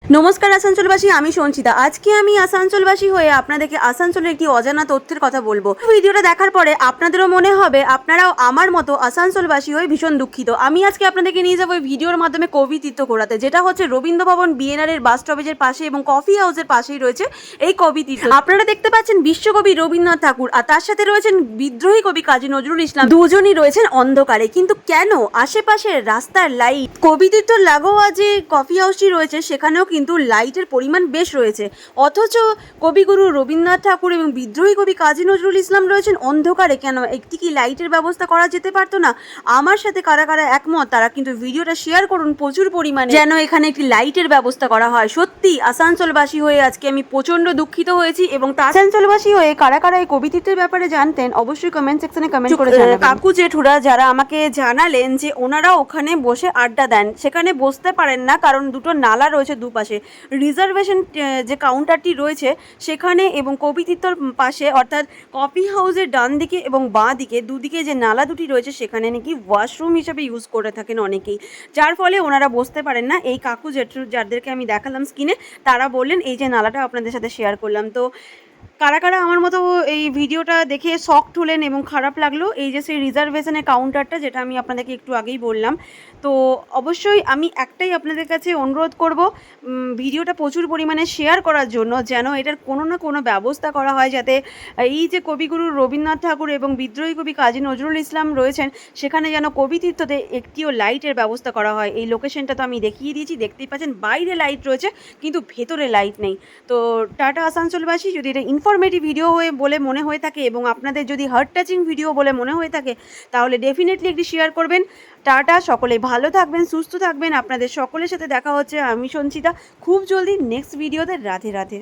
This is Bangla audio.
নমস্কার আসানসোলবাসী, আমি সঞ্চিতা। আজকে আমি আসানসোলবাসী হয়ে আপনাদেরকে আসানসোলের একটি অজানা তথ্যের কথা বলবো। ভিডিওটা দেখার পরে আপনাদেরও মনে হবে আপনারাও আমার মতো আসানসোলবাসী হয়ে ভীষণ দুঃখিত। আমি আজকে আপনাদেরকে নিয়ে যাবো এই ভিডিওর মাধ্যমে কবি তীর্থ ঘোরাতে, যেটা হচ্ছে রবীন্দ্র ভবন বিএনআর এর বাস স্টপেজের পাশে এবং কফি হাউসের পাশেই রয়েছে এই কবি তীর্থ। আপনারা দেখতে পাচ্ছেন বিশ্বকবি রবীন্দ্রনাথ ঠাকুর, আর তার সাথে রয়েছেন বিদ্রোহী কবি কাজী নজরুল ইসলাম। দুজনই রয়েছেন অন্ধকারে, কিন্তু কেন আশেপাশের রাস্তার লাইট, কবি তীর্থর লাগোয়া যে কফি হাউসটি রয়েছে সেখানেও কিন্তু লাইটের পরিমাণ বেশ রয়েছে, অথচ কবিগুরু রবীন্দ্রনাথ ঠাকুর এবং বিদ্রোহী কবি কাজী নজরুল ইসলাম রয়েছেন অন্ধকারে। কেন একটি কি লাইটের ব্যবস্থা করা যেতে পারতো না? আমার সাথে কারা কারা একমত তারা কিন্তু ভিডিওটা শেয়ার করুন প্রচুর পরিমাণে, যেন এখানে একটি লাইটের ব্যবস্থা করা হয়। সত্যি আসানসোলবাসী হয়ে আজকে আমি প্রচন্ড দুঃখিত হয়েছি। এবং আসানসোলবাসী হয়ে কারা কারা এই কবি তীর্থের ব্যাপারে জানতেন অবশ্যই কমেন্ট সেকশনে কমেন্ট করে জানাবেন। কাকু জেঠুরা যারা আমাকে জানালেন যে ওনারা ওখানে বসে আড্ডা দেন, সেখানে বসতে পারেন না কারণ দুটো নালা রয়েছে দুপাশে। রিজার্ভেশন যে কাউন্টারটি রয়েছে সেখানে এবং কবি তীর্থর পাশে অর্থাৎ কফি হাউসের ডান দিকে এবং বাঁ দিকে দুদিকে যে নালা দুটি রয়েছে সেখানে নাকি ওয়াশরুম হিসেবে ইউজ করে থাকেন অনেকেই, যার ফলে ওনারা বসতে পারেন না। এই কাকু জেঠু যাদেরকে আমি দেখালাম স্ক্রিনে তারা বললেন এই যে নালাটা আপনাদের সাথে শেয়ার করলাম। তো কারা কারা আমার মতো এই ভিডিওটা দেখে শকড হলেন এবং খারাপ লাগলো, এই যে সেই রিজার্ভেশনের কাউন্টারটা যেটা আমি আপনাদেরকে একটু আগেই বললাম। তো অবশ্যই আমি একটাই আপনাদের কাছে অনুরোধ করব, ভিডিওটা প্রচুর পরিমাণে শেয়ার করার জন্য, যেন এটার কোনো না কোনো ব্যবস্থা করা হয়, যাতে এই যে কবিগুরু রবীন্দ্রনাথ ঠাকুর এবং বিদ্রোহী কবি কাজী নজরুল ইসলাম রয়েছেন সেখানে যেন কবি তীর্থতে একটিও লাইটের ব্যবস্থা করা হয়। এই লোকেশনটা তো আমি দেখিয়ে দিয়েছি, দেখতেই পাচ্ছেন বাইরে লাইট রয়েছে কিন্তু ভেতরে লাইট নেই। তো টাটা আসানসোলবাসী, যদি এটা ইনফরমেটিভ ভিডিও হয়ে বলে মনে হয়ে থাকে এবং আপনাদের যদি হার্ট টাচিং ভিডিও বলে মনে হয়ে থাকে তাহলে ডেফিনেটলি একটি শেয়ার করবেন। টাটা, সকলে ভালো থাকবেন, সুস্থ থাকবেন। আপনাদের সকলের সাথে দেখা হচ্ছে, আমি সঞ্চিতা, খুব জলদি নেক্সট ভিডিওতে। রাধে রাধে।